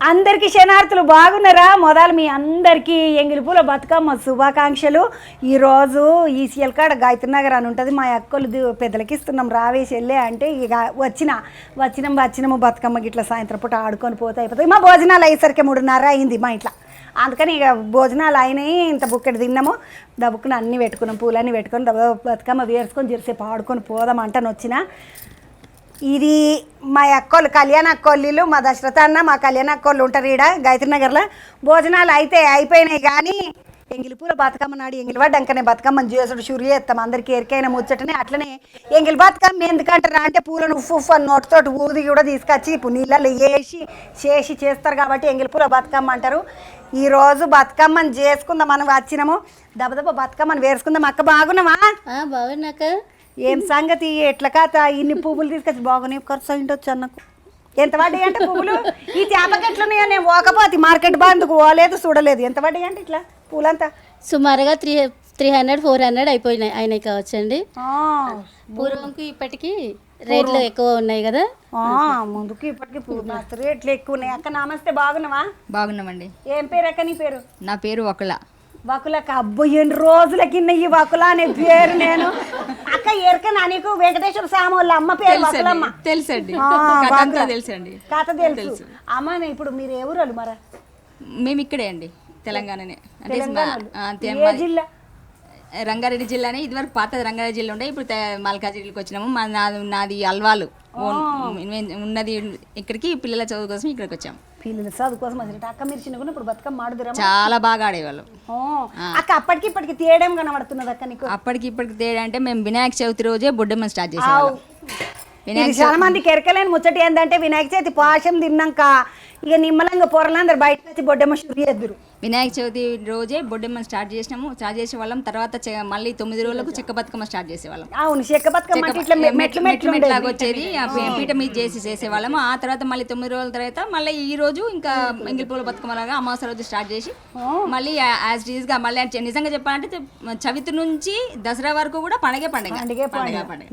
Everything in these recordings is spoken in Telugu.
అందరికీ శనార్థులు బాగున్నారా? మొదలు మీ అందరికీ ఎంగిలిపూల బతుకమ్మ శుభాకాంక్షలు. ఈరోజు ఈ సియల్కాడ గాయత్రి నగర్ అని ఉంటుంది, మా అక్కలు పెద్దలకి ఇస్తున్నాం రావేసి వెళ్ళే అంటే ఇక వచ్చినాము బతుకమ్మ గిట్ల సాయంత్రం పూట ఆడుకొని పోతే అయిపోతుంది. మా భోజనాలు అయ్యేసరికి 3:30 అయింది మా ఇంట్లో. అందుకని ఇక భోజనాలు అయినాయి, ఇంత బుక్కటి తిన్నాము, దబ్బుకుని అన్నీ పెట్టుకున్నాం, పూలన్నీ పెట్టుకొని బతుకమ్మ వేసుకొని జరసేపు ఆడుకొని పోదాం అంటాను వచ్చిన. ఇది మా అక్కోళ్ళు కళ్యాణ అక్కోళ్ళు, మా దశరథ అన్న మా కళ్యాణ అక్కోళ్ళు ఉంటారు ఈడ గాయత్రి నగర్లో. భోజనాలు అయితే అయిపోయినాయి కానీ ఎంగిలిపూల బతుకమ్మ నాడు ఎంగిలిపడ్డాకనే బతుకమ్మని చేసుడు షురు చేస్తాం. అందరికీ ఎరికైన ముచ్చటనే. అట్లనే ఎంగిలి బతుకమ్మ ఎందుకంటారా అంటే పూలను ఉఫ్ అని నోటితోటి ఊది కూడా తీసుకొచ్చి ఇప్పుడు నీళ్ళల్లో చేసి చేస్తారు కాబట్టి ఎంగిలిపూల బతుకమ్మ అంటారు. ఈరోజు బతుకమ్మని చేసుకుందాం, మనం వచ్చినాము దెబ్బ బతుకమ్మని వేసుకుందాం. అక్క బాగున్నావా? బాగున్నాక. ఏం సంగతి ఎట్లా కాత ఇన్ని పువ్వులు తీసుకొచ్చి బాగున్నాయి, ఖర్చు అయింటొచ్చు అన్నకు. ఎంత పడ్డాయి అంటే పువ్వులు ఈ తేపకి ఎట్లున్నాయో నేను పోకపోతే మార్కెట్ బందుకు పోలేదు చూడలేదు. ఎంత పడ్డాయి అంటే ఇట్లా పూలంతా సుమారుగా 300-400 అయినాయి కావచ్చండి. పూర్వంకి ఇప్పటికి రేట్లు ఎక్కువ ఉన్నాయి కదా. ముందుకు ఇప్పటికి రేట్లు ఎక్కువ ఉన్నాయి. అక్క నమస్తే, బాగున్నావా? బాగున్నామండి. ఏం పేరు అక్క నీ పేరు? నా పేరు వకుల. వకులక్క. అబ్బో ఎన్ని రోజుల కింద ఈ వకుల అనే పేరు నేను అక్క ఎరకనా నీకు? వెంకటేశ్వర స్వామి వాళ్ళ అమ్మ పేరు వకులమ్మ. తెలుసండి, తెలుసండి, కథ తెలుసు. అమ్మ ఇప్పుడు మీరు ఏ ఊరు మరి? మేము ఇక్కడే అండి, తెలంగాణనే. జిల్లా? రంగారెడ్డి జిల్లానే. ఇదివరకు పాత రంగారెడ్డి జిల్లా ఉండే, ఇప్పుడు మల్కాజిగిరికి వచ్చినాము. నాది అల్వాలు ఉన్నది ఇక్కడికి, పిల్లల చదువు కోసం ఇక్కడికి వచ్చాము. పిల్లల చదువు కోసం అక్క మీరు చిన్నగా ఇప్పుడు బతుకమ్మ ఆడుదురా? చాలా బాగా ఆడేవాళ్ళం అక్క. అప్పటికి ఇప్పటికి తేడం కనబడుతున్నది అక్క నీకు? అప్పటికి ఇప్పటికి తేడా అంటే మేము వినాయక చవితి రోజే బొడ్డెమ్మ స్టార్ట్ చేసేవాళ్ళం. చాలా మందికి ఎరకలేని ముచ్చట ఏంటంటే వినాయక చవితి పాశం తిన్నాక ఇక నిమ్మలంగా పొరలందరూ బయటకు వచ్చి బొడ్డెమ్మ షురు చేద్దరు. వినాయక చవితి రోజే బొడ్డెమ్మ స్టార్ట్ చేసే వాళ్ళం. తర్వాత మళ్ళీ 9 రోజులకు చెక్క బతుకమ్మ స్టార్ట్ చేసేవాళ్ళం. అవును, చెక్క బతుకమ్మ మెట్లు వచ్చేది, పీట మీద చేసేవాళ్ళము. ఆ తర్వాత మళ్ళీ 9 రోజుల తర్వాత మళ్ళీ ఈ రోజు ఇంకా ఎంగిలిపూల బతుకమ్మ లాగా అమావాస్య రోజు స్టార్ట్ చేసి మళ్ళీ యాజ్ ఈజ్ గా మళ్ళీ నిజంగా చెప్పాలంటే చవితి నుంచి దసరా వరకు కూడా పండగే.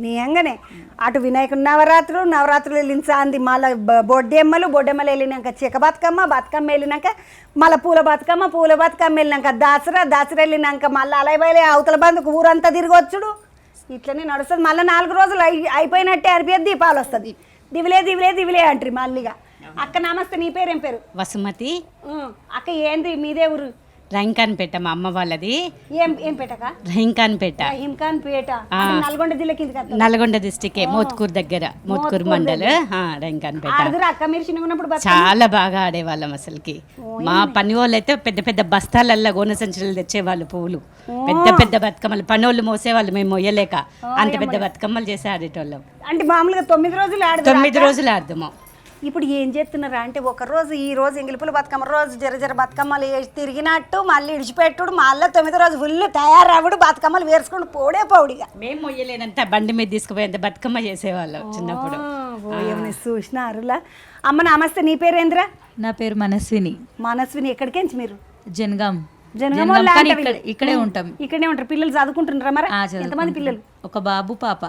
నిజంగానే అటు వినాయకుడు నవరాత్రులు వెళ్ళింది, మళ్ళీ బొడ్డెమ్మలు వెళ్ళినాక చెక్క బతుకమ్మ వెళ్ళినాక మళ్ళీ పూల బతుకమ్మ వెళ్ళినాక దసరా వెళ్ళినాక మళ్ళీ అలైబైలే అవతల బందుకు ఊరంతా తిరిగొచ్చుడు. ఇట్లనే నడుస్తుంది. మళ్ళీ 4 రోజులు అయిపోయినట్టే అనిపించదు, దీపాలు వస్తుంది. దివిలే అంటారు మళ్ళీగా. అక్క నమస్తే, నీ పేరు ఏం పేరు? వసుమతి. అక్క ఏంది మీదే ఊరు? రైంకాన్పేట మా అమ్మ వాళ్ళది. ఏం పేటక? రైంకాన్పేట. నల్గొండ జిల్లా కింద, నల్గొండ డిస్టిక్, మోత్కూరు దగ్గర, మోత్కూరు మండల్, రైంకాన్పేట. అక్క మీరు చిన్నప్పుడు చాలా బాగా ఆడేవాళ్ళం అసలుకి. మా పని వాళ్ళు అయితే పెద్ద పెద్ద బస్తాలల్లో గోనె సంచులు తెచ్చేవాళ్ళు, పువ్వులు పెద్ద బతుకమ్మలు పనోళ్ళు మోసేవాళ్ళు, మేము మొయ్యలేక అంత పెద్ద బతుకమ్మలు చేసి ఆడేటోళ్ళం. అంటే మామూలుగా 9 రోజులు ఆడదాము. ఇప్పుడు ఏం చేస్తున్నారా అంటే ఒకరోజు ఈ రోజు ఎంగిలిపూల బతుకమ్మ రోజు జర బతుకమ్మలు వేసి తిరిగినట్టు మళ్ళీ ఇడిచిపెట్టుడు, మళ్ళీ 9 రోజు ఫుల్ తయారవుడు, బతుకమ్మలు వేసుకుంటూ పౌడిగా. మేము మొయ్యలేనంత బండి మీద తీసుకుపోయేంత బతుకమ్మ చేసేవాళ్ళం చిన్నప్పుడు. చూసినారులా. అమ్మ నమస్తే, నీ పేరు ఏంద్రా? నా పేరు మనస్విని. ఎక్కడికేంచి మీరు? జనగాం. ఇక్కడే ఉంటాం. ఇక్కడే ఉంటారు. పిల్లలు చదువుకుంటున్నారా మరి? ఎంతమంది పిల్లలు? ఒక బాబు పాప.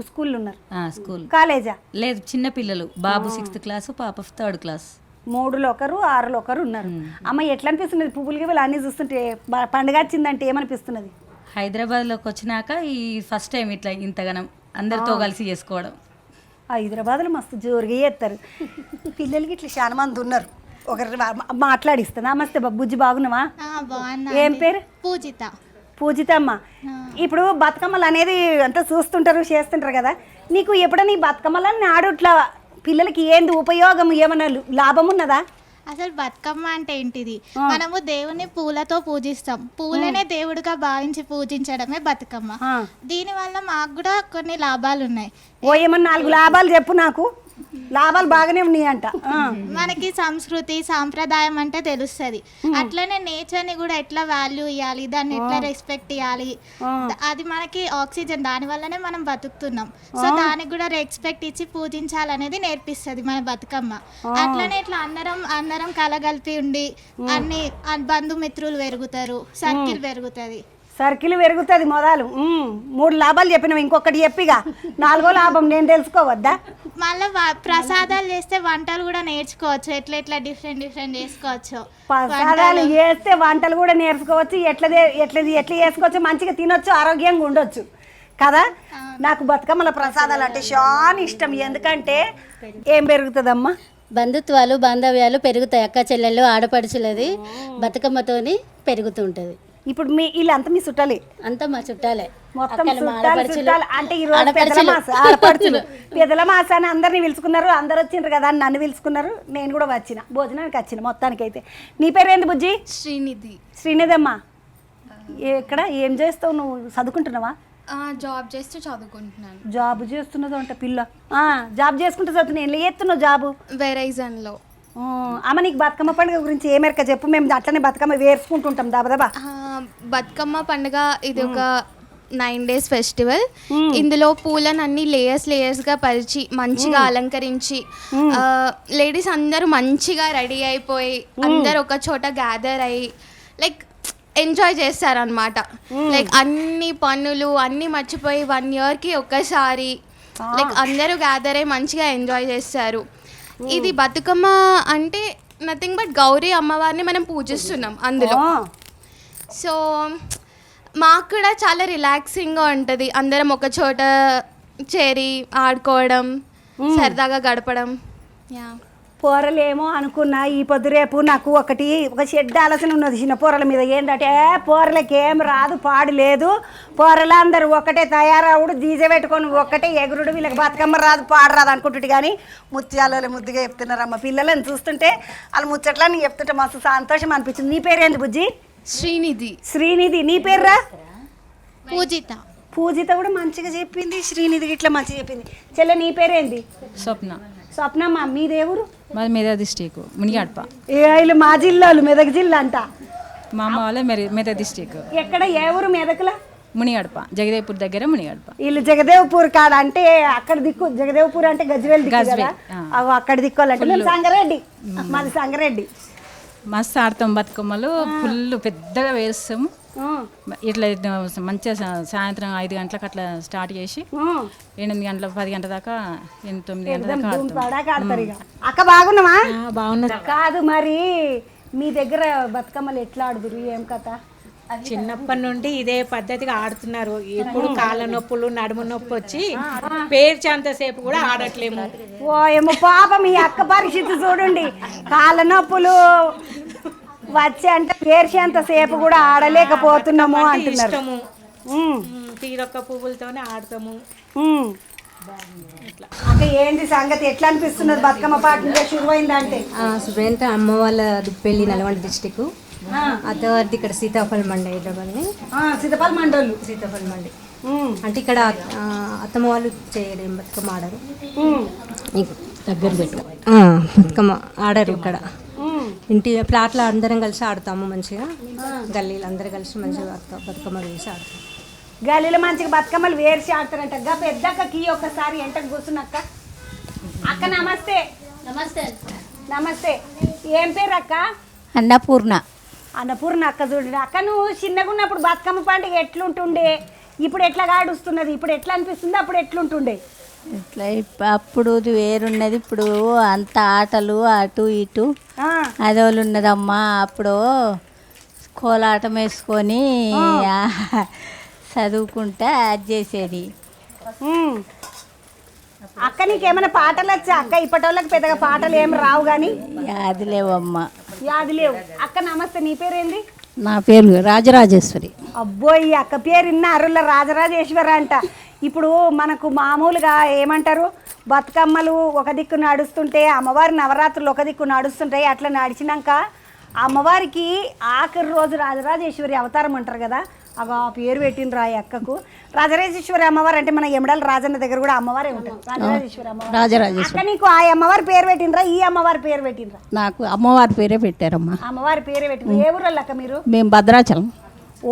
స్కూల్లో ఉన్నారు? స్కూల్. కాలేజా? లేదు, చిన్న పిల్లలు. బాబు 6th క్లాస్, పాప 3rd క్లాస్. 3లో ఒకరు 6లో ఒకరు ఉన్నారు. అమ్మ ఎట్లా అనిపిస్తున్నది పువ్వులకి వీళ్ళు అన్నీ చూస్తుంటే? పండుగ వచ్చిందంటే ఏమనిపిస్తున్నది? హైదరాబాద్లోకి వచ్చినాక ఈ ఫస్ట్ టైం ఇట్లా ఇంతగానం అందరితో కలిసి చేసుకోవడం. హైదరాబాద్లో మస్తు జోరుగా చేస్తారు పిల్లలకి. ఇట్లా చాలా మంది ఉన్నారు, ఒకరు మాట్లాడిస్తా. నమస్తే బుజ్జి, బాగున్నావా? ఏం పేరు? పూజితమ్మ. ఇప్పుడు బతుకమ్మలు అనేది అంతా చూస్తుంటారు చేస్తుంటారు కదా, నీకు ఎప్పుడైనా ఈ బతుకమ్మలని ఆడుట్లా పిల్లలకి ఏంది ఉపయోగం, ఏమన్నా లాభం ఉన్నదా? అసలు బతుకమ్మ అంటే ఏంటిది? మనము దేవుని పూలతో పూజిస్తాం. పూలనే దేవుడిగా భావించి పూజించడమే బతుకమ్మ. దీని వల్ల మాకు కూడా కొన్ని లాభాలు ఉన్నాయి. ఏమన్నా 4 లాభాలు చెప్పు నాకు. లాభాలు బాగానే ఉన్నాయి అంట. మనకి సంస్కృతి సాంప్రదాయం అంటే తెలుస్తుంది. అట్లనే నేచర్ ని కూడా ఎట్లా వాల్యూ ఇవ్వాలి, దాన్ని ఎట్లా రెస్పెక్ట్ ఇవ్వాలి, అది మనకి ఆక్సిజన్, దాని వల్లనే మనం బతుకుతున్నాం. సో దానికి కూడా రెస్పెక్ట్ ఇచ్చి పూజించాలనేది నేర్పిస్తుంది మన బతుకమ్మ. అట్లనే ఇట్లా అందరం కలగలిపి ఉండి అన్ని బంధుమిత్రులు పెరుగుతారు, సర్కిల్ పెరుగుతుంది. సర్కిల్ పెరుగుతుంది మొదలు 3 లాభాలు చెప్పినావు, ఇంకొకటి చెప్పిగా 4వ లాభం నేను తెలుసుకోవద్దా? మళ్ళీ ప్రసాదాలు చేస్తే వంటలు కూడా నేర్చుకోవచ్చు, ఎట్లా డిఫరెంట్ చేసుకోవచ్చు. ప్రసాదాలు చేస్తే వంటలు కూడా నేర్చుకోవచ్చు, ఎట్లా చేసుకోవచ్చు, మంచిగా తినొచ్చు, ఆరోగ్యంగా ఉండొచ్చు కదా. నాకు బతుకమ్మల ప్రసాదాలు అంటే చాలా ఇష్టం. ఎందుకంటే ఏం పెరుగుతుందమ్మా? బంధుత్వాలు బాంధవ్యాలు పెరుగుతాయి. అక్క చెల్లెళ్ళు ఆడపడుచులది బతుకమ్మతోని పెరుగుతుంటది. ఇప్పుడు వీళ్ళంతా మీ చుట్టాలే, అంతా మా చుట్టాలే. మొత్తం అక్కలు, మా చుట్టాలు ఆడపడుచులు, చుట్టాలు. అంటే ఈ రోజు ఆడపడుచులు. ఆడపడుచులు పెదల మాసాన్ని అందరినీ పిలుచుకున్నారు, అందరు వచ్చిండ్రు కదా అని నన్ను పిలుచుకున్నారు, నేను కూడా వచ్చిన భోజనానికి వచ్చిన. మొత్తానికైతే నీ పేరేంది బుజ్జి? శ్రీనిధి. శ్రీనిధి అమ్మా, ఎక్కడ ఏం చేస్తావు నువ్వు? చదువుకుంటున్నావా? జాబ్ చేస్తూ చదువుకుంటున్నాను. జాబ్ చేస్తున్నదో అంట పిల్ల. జాబ్ చేసుకుంటూ చదువుతున్నావు. ఏం చేస్తున్నావు జాబు? వెరైజన్లో. అమ్మ నీకు బతుకమ్మ పండుగ గురించి ఏమేరక చెప్పు. మేము అట్లనే బతుకమ్మ వేసుకుంటుంటాం దబదబా. బతుకమ్మ పండుగ ఇది ఒక 9 days ఫెస్టివల్. ఇందులో పూలను అన్ని లేయర్స్గా పరిచి మంచిగా అలంకరించి లేడీస్ అందరూ మంచిగా రెడీ అయిపోయి అందరు ఒక చోట గ్యాదర్ అయ్యి లైక్ ఎంజాయ్ చేస్తారనమాట. లైక్ అన్ని పనులు అన్నీ మర్చిపోయి 1 yearకి ఒక్కసారి లైక్ అందరూ గ్యాదర్ అయ్యి మంచిగా ఎంజాయ్ చేస్తారు. ఇది బతుకమ్మ అంటే నథింగ్ బట్ గౌరీ అమ్మవారిని మనం పూజిస్తున్నాం అందులో. సో మాకు కూడా చాలా రిలాక్సింగ్గా ఉంటుంది, అందరం ఒక చోట చేరి ఆడుకోవడం, సరదాగా గడపడం. యా, పోరలేమో అనుకున్నా, ఈ పొద్దు రేపు నాకు ఒక చెడ్డ ఆలోచన ఉన్నది చిన్న పోరల మీద. ఏంటంటే పోరలకి ఏం రాదు, పాడు లేదు, పోరలందరూ ఒకటే తయారవుడు, డీజే పెట్టుకొని ఒక్కటే ఎగురుడు, వీళ్ళకి బతుకమ్మ రాదు, పాడు రాదు అనుకుంటుంది. కానీ ముత్యాలలో ముద్దుగా చెప్తున్నారమ్మ పిల్లలని చూస్తుంటే, వాళ్ళు ముచ్చట్లని చెప్తుంటే మస్తు సంతోషం అనిపించింది. నీ పేరేంది బుజ్జి? శ్రీనిధి. శ్రీనిధి. నీ పేర్రా? పూజిత. పూజిత కూడా మంచిగా చెప్పింది, శ్రీనిధి ఇట్లా మంచిగా చెప్పింది. చెల్లె నీ పేరేంది? స్వప్న. స్వప్నమ్మ. మీదేవురు? మాది మెదక్ డిస్టిక్ మునిగడప. వీళ్ళు మా జిల్లాలు మెదక్ జిల్లా అంట. మా అమ్మ వాళ్ళ మెదక్ డిస్టిక్. ఎక్కడ ఏ ఊరు మెదక్లా? మునిగడప, జగదేవ్పూర్ దగ్గర మునిగడప. వీళ్ళు జగదేవ్పూర్ కాడ అంటే అక్కడ దిక్కు. జగదేవ్పూర్ అంటే గజ్వేల్ దిక్కు కదా, అక్కడ దిక్కోవాలంటే మేము సంగారెడ్డి, మాది సంగారెడ్డి. మస్తు ఆడతాం బతుకమ్మలు, ఫుల్ పెద్దగా వేస్తాము. ఇట్లా మంచిగా సాయంత్రం 5 గంటలకు అట్లా స్టార్ట్ చేసి 8 గంటల 10 గంటల దాకా 9 గంటల దాకా ఆడతారు. ఇక అక్క బాగున్నావా? బాగున్నా. కాదు మరి మీ దగ్గర బతుకమ్మలు ఎట్లా ఆడుదురు, ఏం కథ? చిన్నప్పటి నుండి ఇదే పద్ధతిగా ఆడుతున్నారు. ఇప్పుడు కాళ్ళ నొప్పులు నడుము నొప్పి వచ్చి పేర్చేంతసేపు కూడా ఆడట్లేము. ఓ ఏమో పాప మీ అక్క పరిస్థితి చూడండి, కాళ్ళ నొప్పులు వచ్చి అంటే పేర్చేంత సేపు కూడా ఆడలేకపోతున్నాము అంటున్నారు. తీరొక్క పువ్వులతోనే ఆడతాము. అంటే ఏంటి సంగతి, ఎట్లా అనిపిస్తున్నది బతుకమ్మ పాట ఇంకా శురువైందంటే? సుబ్రహ్మణ్య అమ్మ వాళ్ళ దుప్పెల్లి నల్గొండ డిస్టిక్, అత్తవారిది ఇక్కడ సీతాఫల్ మండి హైదరాబాద్ని. సీతాఫల్ మండోళ్ళు. సీతాఫల్ మండి అంటే ఇక్కడ అత్తమ్మ వాళ్ళు చేయడం బతుకమ్మ ఆడరు, దగ్గర పెట్టు బతుకమ్మ ఆడరు ఇక్కడ. ఇంటి ప్లాట్లో అందరం కలిసి ఆడతాము మంచిగా, గల్లీలు అందరూ కలిసి మంచిగా బతుకమ్మ వేసి ఆడతాం. గల్లీలో మంచిగా బతుకమ్మలు వేర్చి ఆడతారంట. పెద్దక్కకి ఒకసారి ఎంటకు కూర్చున్నక్క. అక్క నమస్తే. నమస్తే. నమస్తే. ఏం పేరు అక్క? అన్నపూర్ణ. అన్నపూర్ణ అక్క. చూడండి అక్క, నువ్వు చిన్నగా ఉన్నప్పుడు బతుకమ్మ పండుగ ఎట్లుంటుండే, ఇప్పుడు ఎట్లా గాడుస్తున్నది, ఇప్పుడు ఎట్లా అనిపిస్తుంది, అప్పుడు ఎట్లుంటుండే? ఇట్లా అప్పుడు వేరున్నది, ఇప్పుడు అంత ఆటలు అటు ఇటు అదోళ్ళు ఉన్నదమ్మా. అప్పుడు కోలాటం వేసుకొని చదువుకుంటా అది చేసేది. అక్క నీకేమైనా పాటలు వచ్చా అక్క? ఇప్పటి వాళ్ళకి పెద్దగా పాటలు ఏం రావు కానీ. యాది లేవమ్మా. యాది లేవు. అక్క నమస్తే. నీ పేరేంది? నా పేరు రాజరాజేశ్వరి. అబ్బో, ఈ అక్క పేరు ఇన్నారుల రాజరాజేశ్వరి అంట. ఇప్పుడు మనకు మామూలుగా ఏమంటారు, బతుకమ్మలు ఒక దిక్కు నడుస్తుంటే, అమ్మవారి నవరాత్రులు ఒక దిక్కు నడుస్తుంటాయి. అట్లా నడిచినాక అమ్మవారికి ఆఖరి రోజు రాజరాజేశ్వరి అవతారం అంటారు కదా, అగో ఆ పేరు పెట్టిండ్రు ఆ అక్కకు. రాజరాజేశ్వరి అమ్మవారు అంటే మన యమడాల రాజన్న దగ్గర కూడా అమ్మవారే ఉంటారు, రాజరాజేశ్వరి అమ్మవారు. రాజరాజేశ్వరి. అక్క నీకు ఆ అమ్మవారి పేరు పెట్టిండ్రా, ఈ అమ్మవారి పేరు పెట్టిండ్రా? నాకు అమ్మవారి పేరే పెట్టారమ్మా. అమ్మవారి పేరే పెట్టిండ్రు. ఏ ఊరు అక్క మీరు? మేము భద్రాచలం.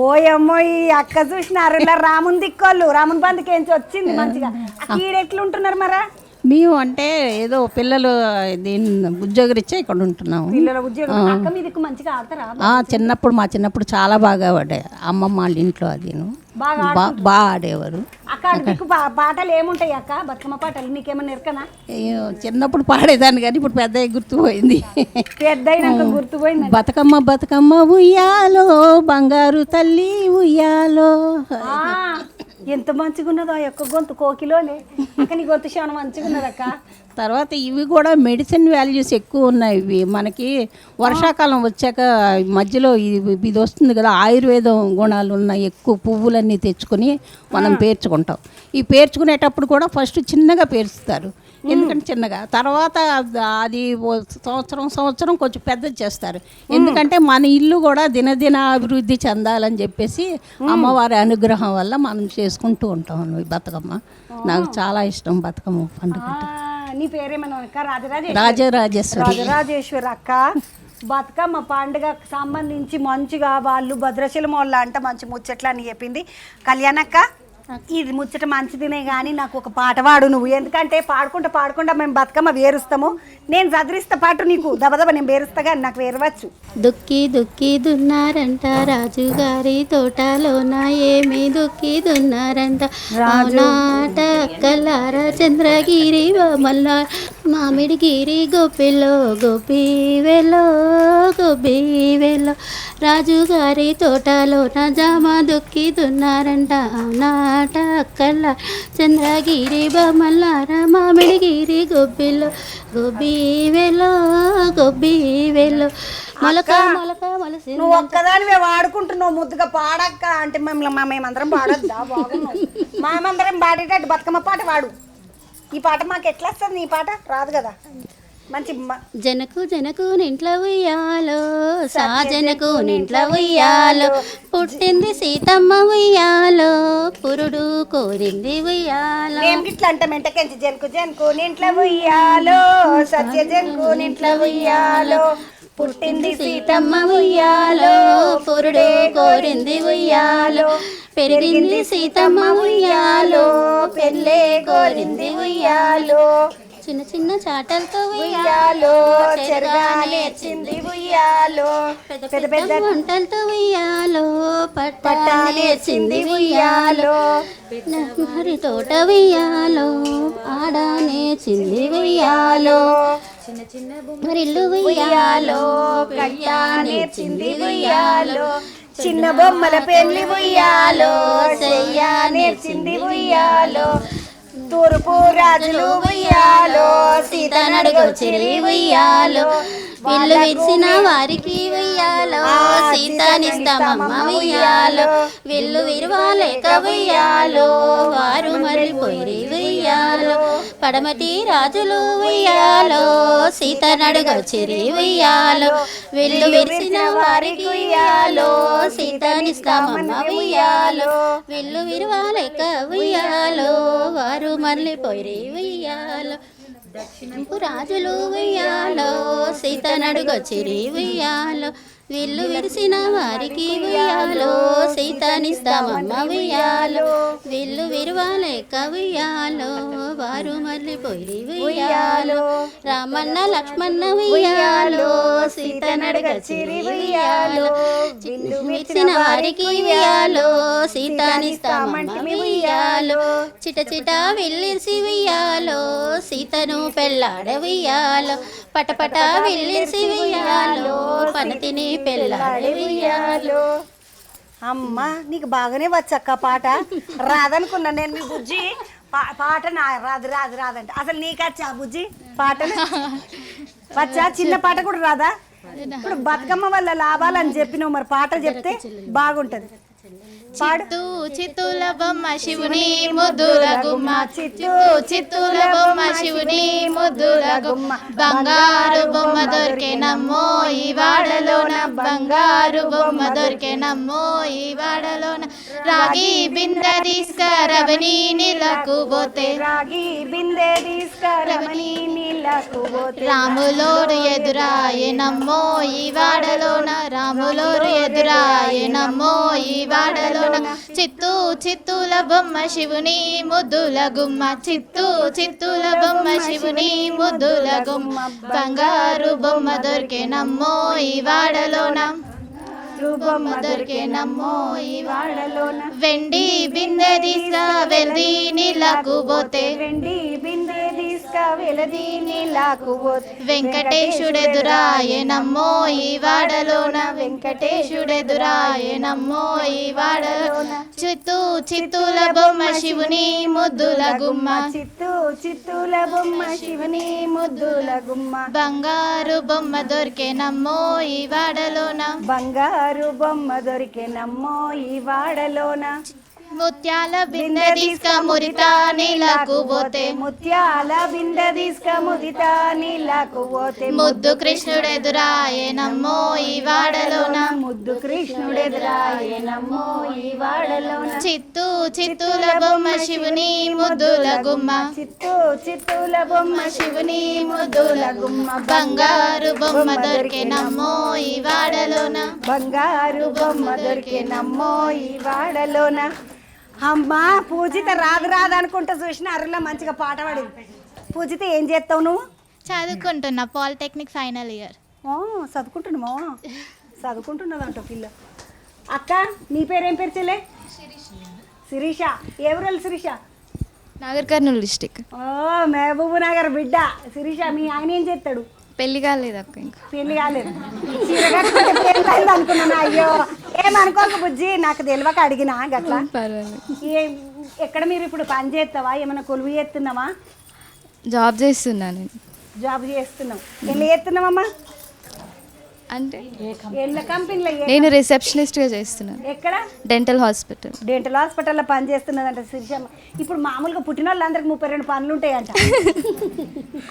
ఓయమ్మో, ఈ అక్క చూసినారు ఇలా రాముని దిక్కోళ్ళు, రాముని బంధుకేంచి వచ్చింది మంచిగా. ఈడెట్లుంటున్నారు మరా? మేము అంటే ఏదో పిల్లలు దీని ఉద్యోగరీత్యా ఇక్కడ ఉంటున్నాము. పిల్లల ఉద్యోగం అక్క మీ దిక్కు మంచిగా ఆడతారా? మా చిన్నప్పుడు చాలా బాగా ఆడే అమ్మమ్మ వాళ్ళ ఇంట్లో అదిను బాగా ఆడేవారు. అక్క దిక్కు పాటలు ఏముంటాయి అక్క? బతుకమ్మ పాటలు నీకేమన్నా ఎరకనా? చిన్నప్పుడు పాడేదాన్ని కానీ ఇప్పుడు పెద్ద గుర్తుపోయింది. పెద్ద గుర్తుపోయింది. బతుకమ్మ బతుకమ్మ ఉయ్యాలో బంగారు తల్లి ఉయ్యాలో. ఎంత మంచిగా ఉన్నదో ఆ యొక్క గొంతు కోకిలోనే. అక్క నీ గొంతు చాలా మంచిగా ఉన్నది అక్క. తర్వాత ఇవి కూడా మెడిసిన్ వాల్యూస్ ఎక్కువ ఉన్నాయి. ఇవి మనకి వర్షాకాలం వచ్చాక మధ్యలో ఇది వస్తుంది కదా, ఆయుర్వేదం గుణాలు ఉన్న ఎక్కువ పువ్వులన్నీ తెచ్చుకొని మనం పేర్చుకుంటాం. ఈ పేర్చుకునేటప్పుడు కూడా ఫస్ట్ చిన్నగా పేర్చుతారు, ఎందుకంటే చిన్నగా. తర్వాత అది సంవత్సరం కొంచెం పెద్దది చేస్తారు, ఎందుకంటే మన ఇల్లు కూడా దినదిన అభివృద్ధి చెందాలని చెప్పేసి అమ్మవారి అనుగ్రహం వల్ల మనం చేసుకుంటూ ఉంటాం ఈ బతుకమ్మ. నాకు చాలా ఇష్టం బతుకమ్మ పండుగ. నీ పేరేమన్నా అక్క? రాజరాజేశ్వరి అక్క. బతుకమ్మ పండుగకు సంబంధించి మంచిగా వాళ్ళు భద్రాచలం వాళ్ళ అంట మంచి ముచ్చట్లు అని చెప్పింది కళ్యాణక్క. ఇది ముచ్చట మంచిదినే కానీ నాకు ఒక పాట పాడు నువ్వు, ఎందుకంటే పాడుకుంటా మేము బతుకమ్మ వేరుస్తాము. నేను చదిరిస్తా పాటు నీకు దబదబ నేను వేరుస్తా కానీ నాకు వేరవచ్చు. దుక్కి దుక్కి దున్నారంట రాజుగారి తోటలోన, ఏమి దుక్కి దున్నారంట నాట అక్కలార చంద్రగిరి మల్ల మామిడిగిరి గోపిలో గోపివెలో రాజుగారి తోటలోన జామ దుక్కి దున్నారంట నాట అక్కల చంద్రగిరి బొమ్మలార మామిడిగిరి గోపిలో గోబీవెలో మొలక మొలసి. నువ్వు ఒక్కదానివే వాడుకుంటున్నావు ముద్దుగా పాడక్క అంటే మేమందరం పాడొద్దా? బాగున్నావు. మేమందరం పాడేటట్టు బతుకమ్మ పాట పాడు. ఈ పాట మాకు ఎట్లా వస్తుంది? నీ పాట రాదు కదా. మంచి జనకు నింట్లో ఉయ్యాలో సాజనకు నింట్లో ఉయ్యాలో, పుట్టింది సీతమ్మ ఉయ్యాలో పురుడు కోరింది ఉయ్యాలో. మేము ఇట్లా అంటాం ఎంటకెంచి జనకు నింట్లో ఉయ్యాలో సత్య జనకు నింట్లో ఉయ్యాలో, పుట్టింది సీతమ్మ ఉయ్యాలో పురుడు కోరింది ఉయ్యాలో, పెరిగింది సీతమ్మ ఉయ్యాలో పెళ్ళే కోరింది ఉయ్యాలో. చిన్న చిన్న చాటలతో ఉయ్యాలో చెరగానేర్చింది ఉయ్యాలో, పెద్ద పెద్ద వంటలతో ఉయ్యాలో పట్టానేర్చింది ఉయ్యాలో, మరి తోట ఉయ్యాలో ఆడానేర్చింది ఉయ్యాలో, చిన్న చిన్న బొమ్మరిల్లు ఉయ్యాలో కయ్యానేర్చింది ఉయ్యాలో, చిన్న బొమ్మల పెళ్లి ఉయ్యాలో చెయ్యానేర్చింది ఉయ్యాలో, తూర్పు రాజులు ఉయ్యాలో సీత నడుగొచ్చిరి ఉయ్యాలో, విల్లు విరిసిన వారికి ఉయ్యాలో సీతనిస్తామమ్మ ఉయ్యాలో, విల్లు విరవాలేక ఉయ్యాలో వారు మళ్ళీపోయి ఉయ్యాలో, పడమటి రాజులు ఉయ్యాలో సీత నడుగొచ్చిరి ఉయ్యాలో, విల్లు విరిసిన వారికి ఉయ్యాలో సీతనిస్తామమ్మ ఉయ్యాలో, విల్లు విరవాలేక ఉయ్యాలో వారు మళ్ళీపోయి ఉయ్యాలో, దక్షిణంపు రాజులు ఉయ్యాలో సీత నడుగొచ్చిరి ఉయ్యాలో, విల్లు విరిసిన వారికి ఉయ్యాలో సీతనిస్తామమ్మ ఉయ్యాలో, విల్లు విరవాలేక ఉయ్యాలో వారు మళ్ళీపోయి ఉయ్యాలో, రామన్న లక్ష్మణ ఉయ్యాలో సీత నడుగొచ్చిరి ఉయ్యాలో, విల్లు విరిసిన వారికి ఉయ్యాలో సీతనిస్తామమ్మ ఉయ్యాలో, చిట చిట విల్లిసి ఉయ్యాలో సీతను పెళ్ళాడ ఉయ్యాలో, పటపట విల్లిసి ఉయ్యాలో పనతిని పెళ్ళాడ ఉయ్యాలో. అమ్మ నీకు బాగానే వచ్చక్క పాట. రాదనుకున్నా నేను మీ బుజ్జి పాట నా రాదంటే అసలు నీకచ్చా బుజ్జి పాట వచ్చా? చిన్న పాట కూడా రాదా? ఇప్పుడు బతుకమ్మ వల్ల లాభాలని చెప్పినావు, మరి పాట చెప్తే బాగుంటది. చిత్తూ చిత్తూల బొమ్మ శివుని ముద్దుల గుమ్మ, చిత్తూ చిత్తూల బొమ్మ శివుని ముద్దుల గుమ్మ, బంగారు బొమ్మ దొరికేనమ్మో ఈ వాడలోన, బంగారు బొమ్మ దొరికేనమ్మో ఈ వాడలోన, రాగి బిందె తీసుకరవని నీళ్ళకు పోతే రాగి బిందె తీసుకరమని నీళ్ళకు పోతే రాములోరు ఎదురాయనమ్మో ఈ వాడలోన రాములోరు ఎదురాయనమ్మో ఈ వాడలోన చిత్తూ చిత్తూల బొమ్మ శివుని ముద్దుల గుమ్మ చిత్తూ చిత్తూల బొమ్మ శివుని ముద్దుల గుమ్మ బంగారు బొమ్మ దొరికేనమ్మో ఈ వాడలోన బొమ్మ దొరికేనమ్మో ఈ వాడలోన వెండి బిందె తీసుక వెల్ది నీళ్ళకు పోతే వెండి బిందె తీసుక వెలది నీళ్ళకు పోతే వెంకటేశుడెదురాయనమ్మో ఈ వాడలోన వెంకటేశుడెదురాయనమ్మో ఈ వాడలోన చిత్తూ చిత్తూల బొమ్మ శివుని ముద్దుల గుమ్మ చిత్తూ చిత్తూల బొమ్మ శివుని ముద్దుల గుమ్మ బంగారు బొమ్మ దొరికేనమ్మో ఈ వాడలోన బంగారు బొమ్మ దొరికేనమ్మో ఈ వాడలోన ముత్యాల బిందె తీసుక మురితా నీళ్ళకు పోతే ముత్యాల బిందె తీసుక ముదిత నీళ్ళకు పోతే ముద్దు కృష్ణుడెదురాయనమ్మో ఈ వాడలోన ముద్దు కృష్ణుడెదురాయనమ్మో ఈ వాడలోన చిత్తూ చిత్తూల బొమ్మ శివుని ముద్దుల గుమ్మ చిత్తూ చిత్తూల బొమ్మ శివుని ముద్దుల గుమ్మ బంగారు బొమ్మ దొరికేనమ్మో ఈ వాడలోన బంగారు బొమ్మ దొరికేనమ్మో ఈ వాడలోన అమ్మా పూజిత రాదు రాదు అనుకుంటా చూసిన అరులా మంచిగా పాట పాడింది. పూజిత ఏం చేస్తావు నువ్వు? చదువుకుంటున్నా పాలిటెక్నిక్ ఫైనల్ ఇయర్. ఓ చదువుకుంటున్నామో చదువుకుంటున్నదంట పిల్ల. అక్క నీ పేరేం పేరు చెల్లె? శిరీష. ఎవరు శిరీష? నాగర్ కర్నూలు డిస్టిక్. ఓ మహబూబ్ నగర్ బిడ్డ శిరీష. మీ ఆయన ఏం చేస్తాడు? పెళ్లి కాలేదు అక్క, ఇంకా పెళ్లి కాలేదు. చీర కట్టుకుంటే పెళ్లి అయింది అనుకున్నాను. అయ్యో ఏమనుకోక బుజ్జి, నాకు తెలియక అడిగినా గట్లా. పర్వాలేదు. ఎక్కడ మీరు ఇప్పుడు పని చేస్తావా? ఏమైనా కొలువు చేస్తున్నావా? జాబ్ చేస్తున్నాను. జాబ్ చేస్తున్నావు. ఎన్ని చేస్తున్నావమ్మా? అంటే ఎన్న కంపెనీలో? నేను రిసెప్షనిస్ట్గా చేస్తున్నాను. ఎక్కడ? Dental hospital. డెంటల్ హాస్పిటల్లో పని చేస్తున్నదంట శిరీషమ్మ. ఇప్పుడు మామూలుగా పుట్టిన వాళ్ళందరికి 32 పనులు ఉంటాయంట.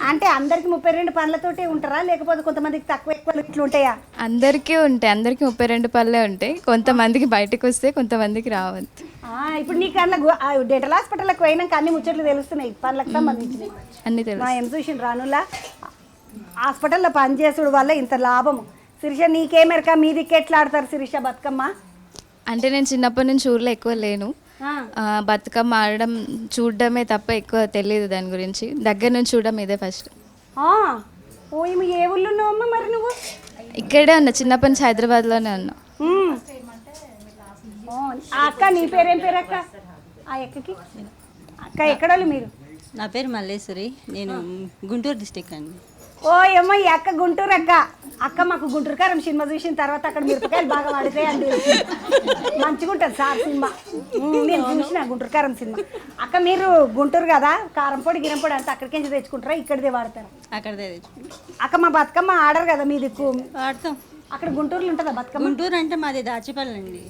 అంటే అందరికి 32 పనులతోటే ఉంటారా, లేకపోతే కొంతమందికి తక్కువ ఎక్కువ ఇట్లా ఉంటాయా? అందరికీ ఉంటాయి, అందరికీ 32 పనులే ఉంటాయి. కొంతమందికి బయటకు వస్తే కొంతమందికి రావద్దు. ఇప్పుడు నీకు అన్న డెంటల్ హాస్పిటల్కి పోయినాక అన్ని ముచ్చట్లు తెలుస్తున్నాయి పనులకు సంబంధించినవి. అన్నీ తెలుసు. మా ఏం చూసిన రానులా హాస్పిటల్లో పనిచేసుడు వల్ల ఇంత లాభము. శిరీష నీకేమెరక? మీ దిక్కు ఎట్లా ఆడతారు శిరీష బతుకమ్మ? అంటే నేను చిన్నప్పటి నుంచి ఊర్లో ఎక్కువ లేను. బతుకమ్మ ఆడడం చూడడమే తప్ప ఎక్కువ తెలియదు దాని గురించి. దగ్గర నుంచి చూడడం ఇదే ఫస్ట్. ఓ ఏమి ఏ ఊళ్ళో ఉన్నావమ్మా మరి నువ్వు? ఇక్కడే ఉన్నా, చిన్నప్పటి నుంచి హైదరాబాద్లోనే ఉన్నా. అక్క నీ పేరేం పేరు అక్క? ఆ ఎక్కకి అక్క ఎక్కడ మీరు? నా పేరు మల్లేశ్వరి, నేను గుంటూరు డిస్టిక్ అండి. ఓ ఏమో ఈ అక్క గుంటూరు అక్క. అక్క మాకు గుంటూరు కారం సినిమా చూసిన తర్వాత అక్కడ మిరపకాయలు బాగా పడితే అండి మంచిగా ఉంటుంది సార్ సినిమా. నేను చూసిన గుంటూరు కారం సినిమా. అక్క మీరు గుంటూరు కదా, కారం పొడి గిరం పొడి అంతా అక్కడికి తెచ్చుకుంటారా, ఇక్కడిదే వాడతారా? అక్కడదే తెచ్చుకుంటాం. అక్క మా బతుకమ్మ ఆడరు కదా మీ దిక్కు? ఆడతాం. అక్కడ గుంటూరులో ఉంటుందా బతుకమ్మ? గుంటూరు అంటే మాది దాచిపల్లి అండి.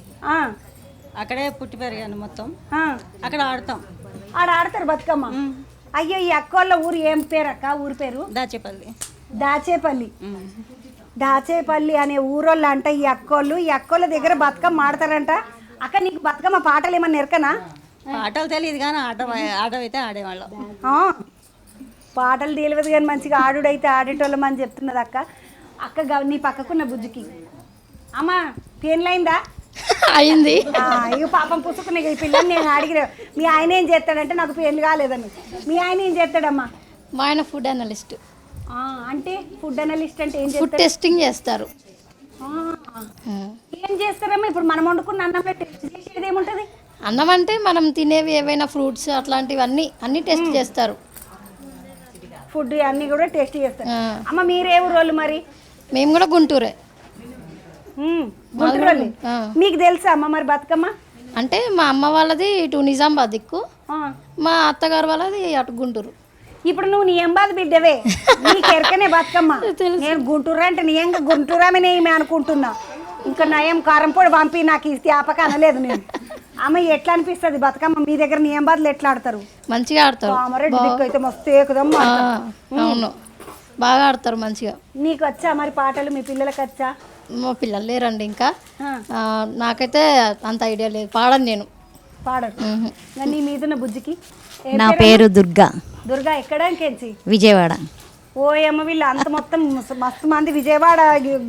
అక్కడే పుట్టి పెరిగాను మొత్తం. అక్కడ ఆడతాం. ఆడ ఆడతారు బతుకమ్మ. అయ్యో ఈ అక్క వాళ్ళ ఊరు ఏం పేరు అక్క? ఊరు పేరు దాచేపల్లి. దాచేపల్లి. దాచేపల్లి అనే ఊరోళ్ళు అంట ఈ అక్కోళ్ళు. ఈ అక్కోళ్ళ దగ్గర బతుకమ్మ ఆడతారంట. అక్క నీకు బతుకమ్మ పాటలు ఏమన్నా ఎరకనా? పాటలు తెలియదు కానీ ఆట అయితే ఆడేవాళ్ళం. పాటలు తెలియదు కానీ మంచిగా ఆడుడైతే ఆడేటోళ్ళం అని చెప్తున్నది అక్క. అక్క నీ పక్కకున్న బుజ్జికి అమ్మా పెళ్ళైందా? అయింది. ఇక పాపం పుసుకున్నాయి ఈ పిల్లని. నేను అడిగిన మీ ఆయన ఏం చేస్తాడంటే నాకు పెళ్ళి కాలేదని. మీ ఆయన ఏం చేస్తాడమ్మా? మా ఆయన ఫుడ్ అనలిస్ట్. అంటే ఫుడ్ అనలిస్ట్ అంటే ఏం ఫుడ్ చేస్తారు? టెస్టింగ్ చేస్తారు. ఏం చేస్తారమ్మా? ఇప్పుడు మనం వండుకున్న అన్నంలో టెస్ట్ చేసేది ఏముంటుంది? అన్నం అంటే మనం తినేవి ఏవైనా ఫ్రూట్స్ అట్లాంటివన్నీ అన్నీ టెస్ట్ చేస్తారు. ఫుడ్ అన్నీ కూడా టెస్ట్ చేస్తారు. అమ్మ మీరే ఊరోళ్ళు మరి? మేము కూడా గుంటూరే. గుంటూరు. మీకు తెలుసా అమ్మ మరి బతుకమ్మ? అంటే మా అమ్మ వాళ్ళది ఇటు నిజామాబాద్ దిక్కు, మా అత్తగారు వాళ్ళది అటు గుంటూరు. ఇప్పుడు నువ్వు నియంబాద్ బిడ్డవే, నీకు ఎరకనే బతుకమ్మ. నేను గుంటూరు అంటే నియంగా గుంటూరామనే అనుకుంటున్నా. ఇంకా నయం కారం పొడి పంపి నాకు ఈ త్యాపక అనలేదు నేను. అమ్మ ఎట్లా అనిపిస్తుంది బతుకమ్మ మీ దగ్గర? నియంబాద్లు ఎట్లా ఆడతారు? మంచిగా ఆడతారు. అయితే మస్తు ఏకుదమ్మ. అవును, బాగా ఆడతారు మంచిగా. నీకు వచ్చా మరి పాటలు? మీ పిల్లలకు వచ్చా? మా పిల్లలు లేరండి ఇంకా. నాకైతే అంత ఐడియా లేదు, పాడను నేను. పాడరు. నీ మీదున్న బుజ్జికి నా పేరు దుర్గా, దుర్గా. ఎక్కడానికి విజయవాడ. ఓ ఏమో వీళ్ళు అంత మొత్తం మస్తు మంది విజయవాడ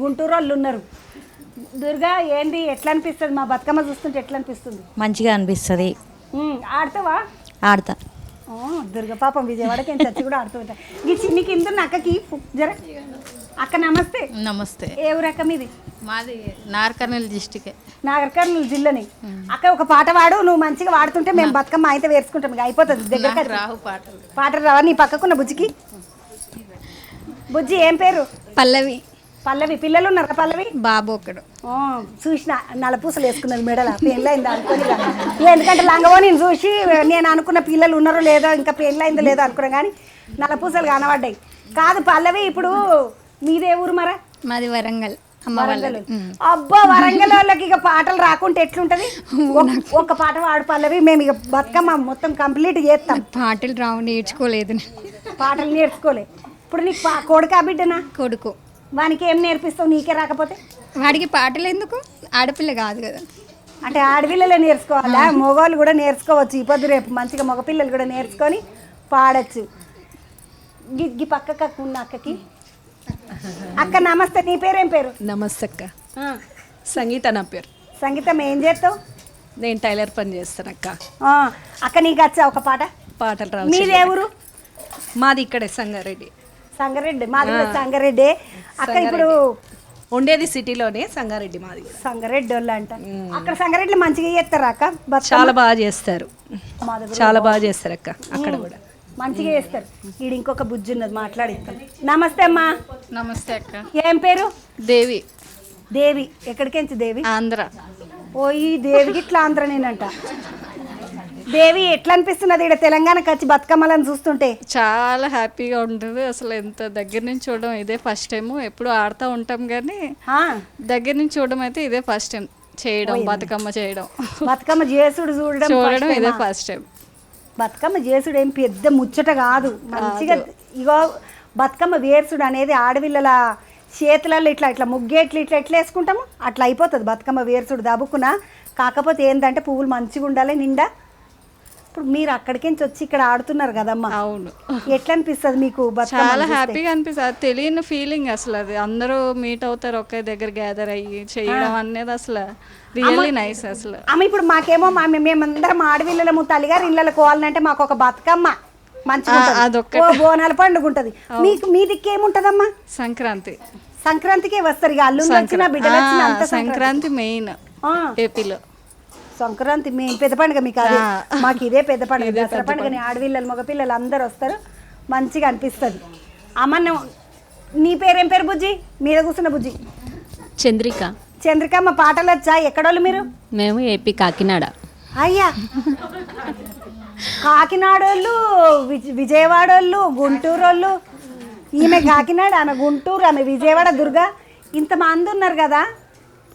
గుంటూరు వాళ్ళు ఉన్నారు. దుర్గా ఏంది ఎట్లా అనిపిస్తుంది మా బతుకమ్మ చూస్తుంటే ఎట్లా అనిపిస్తుంది? మంచిగా అనిపిస్తుంది. ఆడతావా? ఆడతా. దుర్గా పాపం విజయవాడకి చచ్చి కూడా ఆడుతూ ఉంటాయి. ఈ చిన్ని కింద అక్కకి జర అక్క నమస్తే. నమస్తే. ఏ ఊరు అక్క మీది? మాది నాగర్కర్నూలు డిస్టిక్. నాగర్కర్నూలు జిల్లాని. అక్క ఒక పాట పాడు, నువ్వు మంచిగా పాడుతుంటే మేము బతుకమ్మ అయితే వేసుకుంటాం. ఇక అయిపోతుంది దగ్గర. రావు పాటలు. పాటలు రావా? నీ పక్కకున్న బుజ్జికి. బుజ్జి ఏం పేరు? పల్లవి. పల్లవి. పిల్లలు ఉన్నారా పల్లవి? బాబు ఒకడు. చూసిన నలపూసలు వేసుకున్నది మెడల పెళ్ళైంది అనుకోని. ఎందుకంటే లంగవో నేను చూసి నేను అనుకున్న పిల్లలు ఉన్నారో లేదో, ఇంకా పెళ్ళైందో లేదో అనుకున్నా, కానీ నలపూసలు కనబడ్డాయి. కాదు పల్లవి, ఇప్పుడు మీదే ఊరు మరా? మాది వరంగల్. వరంగల్. అబ్బా, వరంగల్ వాళ్ళకి ఇక పాటలు రాకుంటే ఎట్లుంటది? ఒక పాట పాడు పల్లవి, మేము ఇక బతుకమ్మ మొత్తం కంప్లీట్ చేస్తాం. పాటలు రావు, నేర్చుకోలేదు. పాటలు నేర్చుకోలే. ఇప్పుడు నీకు కొడుకా బిడ్డనా? కొడుకు. వానికి ఏం నేర్పిస్తావు నీకే రాకపోతే? వాడికి పాటలు ఎందుకు, ఆడపిల్ల కాదు కదా. అంటే ఆడపిల్లలే నేర్చుకోవాలా? మగవాళ్ళు కూడా నేర్చుకోవచ్చు. ఈ పొద్దు రేపు మంచిగా మగపిల్లలు కూడా నేర్చుకొని పాడచ్చు. గిగ్గి పక్కకు ఉన్న అక్కకి. అక్క నమస్తే, నీ పేరేం పేరు? నమస్తే అక్క. సంగీత నా పేరు. సంగీతం. ఏం చేస్తావు? నేను టైలర్ పని చేస్తాను అక్క. అక్క నీకు వచ్చా ఒక పాట? పాటలు రావు. మీదే ఊరు? మాది ఇక్కడే సంగారెడ్డి. సంగారెడ్డి. మాది కూడా సంగారెడ్డి. అక్క ఇప్పుడు ఉండేది సిటీలోనే, సంగారెడ్డి మాది. సంగారెడ్డి వాళ్ళు అంట. అక్కడ సంగారెడ్డిలో మంచిగా చేస్తారా అక్క? చాలా బాగా చేస్తారు, చాలా బాగా చేస్తారు అక్క. అక్కడ కూడా మంచిగా చేస్తారు. ఈడు ఇంకొక బుజ్జి ఉన్నది, మాట్లాడిస్తాం. నమస్తే అమ్మా. నమస్తే అక్క. ఏం పేరు? దేవి. దేవి. ఎక్కడికెంచి దేవి? ఆంధ్ర. ఓ ఈ దేవికి ఇట్లా ఆంధ్ర నేనంట. దేవి ఎట్లా అనిపిస్తున్నది ఇక్కడ తెలంగాణకి వచ్చి బతుకమ్మలను చూస్తుంటే? చాలా హ్యాపీగా ఉంటుంది. అసలు ఎంత దగ్గర నుంచి చూడడం ఇదే ఫస్ట్ టైం. ఎప్పుడు ఆడుతూ ఉంటాం కానీ దగ్గర నుంచి చూడడం అయితే ఇదే ఫస్ట్ టైం. చేయడం, బతుకమ్మ చేయడం, బతుకమ్మ చేసుడు చూడడం ఇదే ఫస్ట్ టైం. బతుకమ్మ చేసుడు ఏం పెద్ద ముచ్చట కాదు. మంచిగా ఇగో బతుకమ్మ వేర్సుడు అనేది ఆడపిల్లల చేతులలో ఇట్లా ఇట్లా ముగ్గేట్లు ఇట్లా ఎట్లా వేసుకుంటాము అట్లా అయిపోతుంది బతుకమ్మ వేర్సుడు దబ్బుకున్న. కాకపోతే ఏంటంటే పువ్వులు మంచిగా ఉండాలి నిండా. ఇప్పుడు మీరు అక్కడికి వచ్చి ఇక్కడ ఆడుతున్నారు కదమ్మా. అవును. ఎట్లా అనిపిస్తుంది మీకు? చాలా హ్యాపీగా అనిపిస్తుంది. అది తెలియని ఫీలింగ్ అసలు. అది అందరూ మీట్ అవుతారు ఒకే దగ్గర గ్యాదర్ అయ్యి చేయడం అనేది అసలు రియల్లీ నైస్ అసలు. అమ్మ ఇప్పుడు మాకేమో మేమందరం ఆడపిల్లలము తల్లిగారు ఇళ్ళకి పోవాలంటే మాకు ఒక బతుకమ్మ మంచిగా బోనాల పండుగ ఉంటుంది. మీకు మీ దిక్కేముంటదమ్మా? సంక్రాంతి. సంక్రాంతికే వస్తారు ఇక అల్లు వచ్చిన బిడ్డలు వచ్చిన అంత. సంక్రాంతి మెయిన్ ఏపీలో. సంక్రాంతి మెయిన్ పెద్ద పండుగ మీకు. అదే మాకు ఇదే పెద్ద పండుగ. దసరా పండుగని ఆడపిల్లలు మగపిల్లలు అందరు వస్తారు, మంచిగా అనిపిస్తుంది. అమ్మ నీ పేరేం పేరు బుజ్జి? మీద కూర్చున్న బుజ్జి. చంద్రిక. చంద్రికమ్మ పాటలు వచ్చా? ఎక్కడోళ్ళు మీరు? మేము ఏపీ కాకినాడ. అయ్యా, కాకినాడ వాళ్ళు, విజయవాడ వాళ్ళు, గుంటూరు వాళ్ళు. ఈమె కాకినాడ, ఆమె గుంటూరు, ఆమె విజయవాడ. దుర్గా ఇంతమంది ఉన్నారు కదా.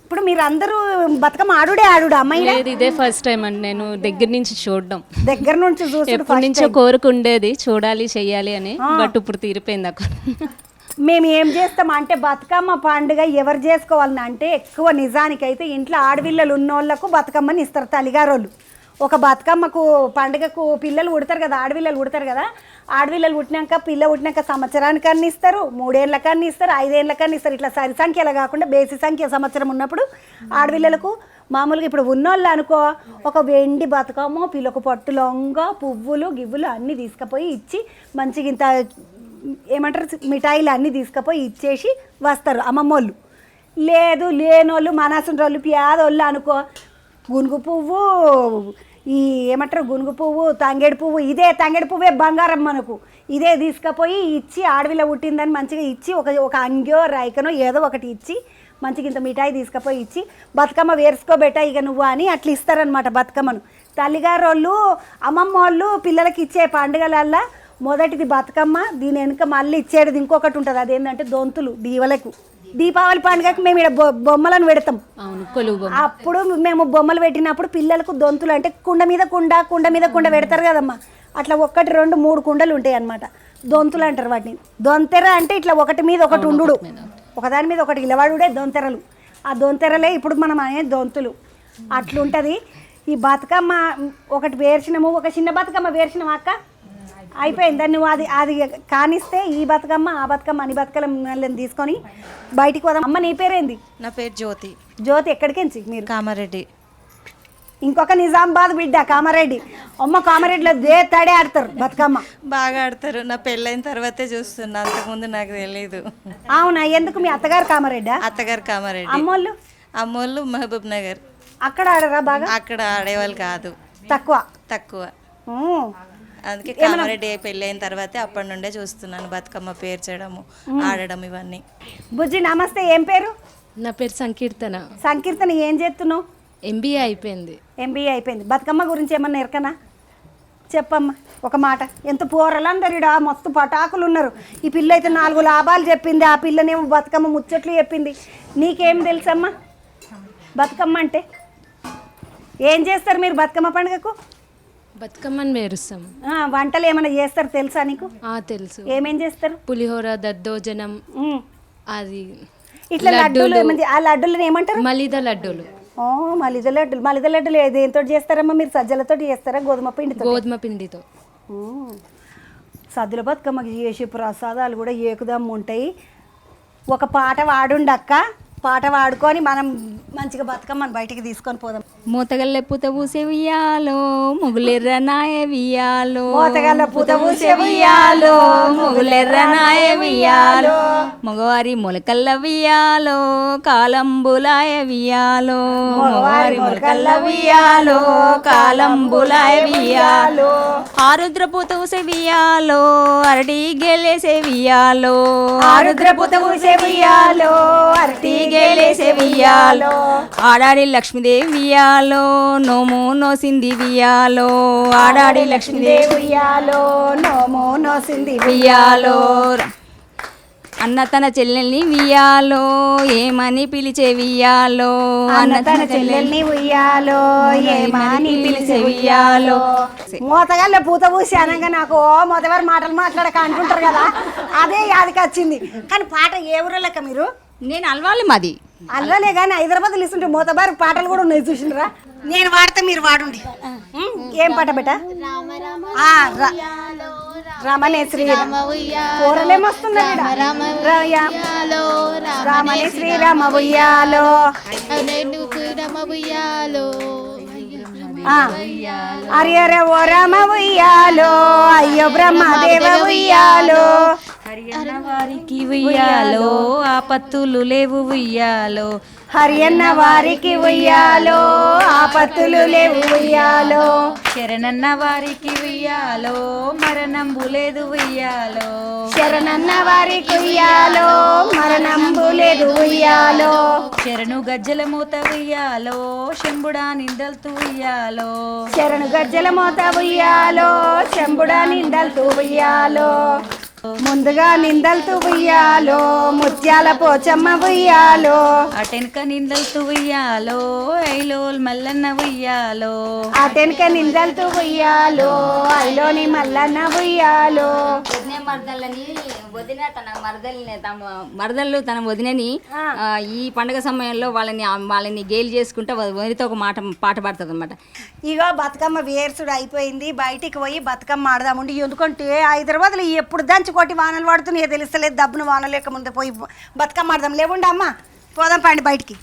ఇప్పుడు మీరు అందరూ బతుకమ్మ ఆడుడే అమ్మాయి? ఇదే ఫస్ట్ టైం అండి నేను దగ్గర నుంచి చూడడం. దగ్గర నుంచి చూసి ఎప్పటి నుంచో కోరుకుండేది చూడాలి చెయ్యాలి అని, బట్ ఇప్పుడు తీరిపోయింది అక్కడ. మేము ఏం చేస్తాం అంటే బతుకమ్మ పండుగ ఎవరు చేసుకోవాలని అంటే ఎక్కువ నిజానికైతే ఇంట్లో ఆడపిల్లలు ఉన్నోళ్ళకు బతుకమ్మని ఇస్తారు తల్లిగారోళ్ళు. ఒక బతుకమ్మకు పండుగకు పిల్లలు పుడతారు కదా, ఆడపిల్లలు పుడతారు కదా. ఆడపిల్లలు పుట్టినాక పిల్ల పుట్టినాక సంవత్సరానికి అన్ని ఇస్తారు, 3 ఏళ్ళకి అన్ని ఇస్తారు, 5 ఏళ్ళకి అన్ని ఇస్తారు. ఇట్లా సరి సంఖ్యలు కాకుండా బేసి సంఖ్య సంవత్సరం ఉన్నప్పుడు ఆడపిల్లలకు మామూలుగా ఇప్పుడు ఉన్నోళ్ళు అనుకో ఒక వెండి బతుకమ్మ పిల్లకు పట్టు లొంగ పువ్వులు గివ్వులు అన్నీ తీసుకుపోయి ఇచ్చి మంచిగా ఇంత ఏమంటారు మిఠాయిలు అన్నీ తీసుకుపోయి ఇచ్చేసి వస్తారు అమ్మమ్మోళ్ళు. లేదు లేనోళ్ళు మనసున్న వాళ్ళు పేదోళ్ళు అనుకో గునుగు పువ్వు ఈ ఏమంటారు గునుగు పువ్వు తంగేడు పువ్వు ఇదే తంగేడు పువ్వే బంగారం మనకు ఇదే తీసుకుపోయి ఇచ్చి ఆడవిలో పుట్టిందని మంచిగా ఇచ్చి ఒక అంగ్యో రైకనో ఏదో ఒకటి ఇచ్చి మంచిగా ఇంత మిఠాయి తీసుకుపోయి ఇచ్చి బతుకమ్మ వేసుకోబెట్ట ఇక నువ్వు అని అట్లా ఇస్తారనమాట బతుకమ్మను. తల్లిగారు వాళ్ళు అమ్మమ్మ వాళ్ళు పిల్లలకి ఇచ్చే పండుగలల్లా మొదటిది బతుకమ్మ, దీని వెనుక మళ్ళీ ఇచ్చేది ఇంకొకటి ఉంటుంది. అదేంటంటే దొంతులు దీవలకు. దీపావళి పండుగకి మేము ఇక్కడ బొమ్మలను పెడతాం. అప్పుడు మేము బొమ్మలు పెట్టినప్పుడు పిల్లలకు దొంతులు అంటే కుండ మీద కుండ పెడతారు కదమ్మా. అట్లా 1, 2, 3 కుండలు ఉంటాయి అన్నమాట. దొంతులు అంటారు వాటిని. దొంతెర అంటే ఇట్లా ఒకటి మీద ఒకటి ఉండు, ఒకదాని మీద ఒకటి ఇలవాడుడే దొంతెరలు. ఆ దొంతెరలే ఇప్పుడు మనం అనేది దొంతులు. అట్లుంటుంది. ఈ బతుకమ్మ ఒకటి పేర్చినాము, ఒక చిన్న బతుకమ్మ పేర్చినాము అక్క, అయిపోయింది. దాన్ని నువ్వు అది కానిస్తే ఈ బతుకమ్మ ఆ బతుకమ్మ అన్ని బతుకమ్మలను తీసుకొని బయటికి పోదాం. అమ్మ నీ పేరేంది? నా పేరు జ్యోతి. జ్యోతి ఎక్కడికించి మీరు? కామారెడ్డి. ఇంకొక నిజామాబాద్ బిడ్డ కామారెడ్డి. అమ్మ కామారెడ్డిలో తడే ఆడతారు బతుకమ్మ. బాగా ఆడతారు. నా పెళ్ళైన తర్వాతే చూస్తున్నా, అంతకుముందు నాకు తెలియదు. అవునా? ఎందుకు? మీ అత్తగారు కామారెడ్డా? అత్తగారు కామారెడ్డి. అమ్మోళ్ళు? అమ్మోళ్ళు మహబూబ్ నగర్. అక్కడ ఆడరా బాగా? అక్కడ ఆడేవాళ్ళు కాదు, తక్కువ. అందుకే కామారెడ్డి పెళ్ళైన తర్వాతే అప్పటి నుండే చూస్తున్నాను బతుకమ్మ పేర్చడము, ఆడడం ఇవన్నీ. బుజ్జి నమస్తే, ఏం పేరు? నా పేరు సంకీర్తన. సంకీర్తన, ఏం చేస్తున్నావు? ఎంబీఏ అయిపోయింది. ఎంబీఏ అయిపోయింది. బతుకమ్మ గురించి ఏమన్నా ఎరకనా? చెప్పమ్మా ఒక మాట. ఎంత పోరలందరు ఇడా మస్తు పటాకులు ఉన్నారు. ఈ పిల్ల అయితే 4 లాభాలు చెప్పింది, ఆ పిల్లనేమో బతుకమ్మ ముచ్చట్లు చెప్పింది. నీకేం తెలుసమ్మా బతుకమ్మ అంటే? ఏం చేస్తారు మీరు బతుకమ్మ పండుగకు? బతుకమ్మని పేరుస్తాం. వంటలు ఏమైనా చేస్తారు తెలుసా నీకు? తెలుసు. ఏమేం చేస్తారు? పులిహోర, దద్దోజనం, అది ఇట్లా లడ్డూలు. ఆ లడ్డూలను ఏమంటారు? మలిద లడ్డూలు. మలిద లడ్డూలు. మలిద లడ్డూలు దేంతో చేస్తారమ్మా మీరు? సజ్జలతో చేస్తారా గోధుమ పిండితో? గోధుమ పిండితో. సద్దుల బతుకమ్మకి చేసే ప్రసాదాలు కూడా ఏకుదమ్ము ఉంటాయి. ఒక పాట వాడుండక్క, పాట వాడుకొని మనం మంచిగా బతుకమ్మని బయటికి తీసుకొని పోదాం. మూతగల్ల పూత పూసే ఉయ్యాలో ముగులెర్ర నాయ వియాలో, మూతగల్ల పూత పూసే ఉయ్యాలో ముగులెర్ర నాయ వియాలో, మగవారి మొలకల్ల వియాలో కాలంబులాయ వియాలో, మగవారి మొలకల్ల వియాలో కాలంబులాయ వియాలో, ఆరుద్ర పూత పూసే వియాలో అరటి గెలేసే వియాలో, ఆరుద్ర పూత పూసే ఉయ్యాలో అరటి గెలేసే వియాలో, ఆడాడి లక్ష్మీదేవి వియాలో నోము నోసింది వియాలో, ఆడాడి లక్ష్మీదేవి వియాలో నోము నోసింది వియాలో, అన్న తన చెల్లెల్ని వియాలో ఏమని పిలిచే వియాలో, అన్న తన చెల్లెల్ని ఉయ్యాలో ఏమని పిలిచే ఉయ్యాలో. మూతగాళ్ళ పూత పూసి అనగా నాకు మొదటి మాటలు మాట్లాడక అంటుంటారు కదా, అదే యాదికి వచ్చింది. కానీ పాట ఏ ఊరు లెక్క మీరు? నేను అల్వాళ్ళు మాది. అల్వాలే కానీ హైదరాబాద్లో ఇస్తుంటే మూతబారి పాటలు కూడా ఉన్నాయి, చూసిండ్రా? నేను వాడితే మీరు వాడుండి. ఏం పాట బెట? రమణే శ్రీరామ కూరలేమొస్తున్నారు. రామనే శ్రీరామ ఉయ్యాలో, హరియరే ఓ రామ ఉయ్యాలో, అయ్యో బ్రహ్మదేవ ఉయ్యాలో, హరియన్న వారికి ఉయ్యాలో ఆపత్తులు లేవు ఉయ్యాలో, హరియన్న వారికి ఉయ్యాలో ఆపత్తులు లేవు ఉయ్యాలో, శరణన్న వారికి ఉయ్యాలో మరణంబు లేదు ఉయ్యాలో, శరణన్న వారికి ఉయ్యాలో మరణంబు లేదు ఉయ్యాలో, శరణు గజ్జల మూత ఉయ్యాలో శంభుడా నిందల్తూ ఉయ్యాలో, శరణు గజ్జల మోత ఉయ్యాలో శంభుడా నిందల్తూ ఉయ్యాలో, ముందుగా నిందల్తూ ఉయ్యాలో ముత్యాల పోచమ్మ ఉయ్యాలో, అటెనక నిందల్తూ ఉయ్యాలో ఐలోల్ మల్లన్న ఉయ్యాలో, అటెనక నిందల్తూ ఉయ్యాలో ఐలోని మల్లన్న ఉయ్యాలో, వదిన తన మరదళ్ళు తన వదినని ఈ పండుగ సమయంలో వాళ్ళని గేలి చేసుకుంటా వదిలితో ఒక పాట పాడుతుంది అనమాట. ఇగో బతుకమ్మ వేర్సుడు అయిపోయింది, బయటికి పోయి బతుకమ్మ ఆడదామండి. ఎందుకంటే హైదరాబాద్లో ఎప్పుడు దంచి కొట్టి వానలు పడుతున్నాయో తెలుస్తలేదు, దబ్బును వానలు లేక ముందు పోయి బతుకమ్మ ఆడదాం. లేవుండి అమ్మ, పోదాం పండి బయటికి.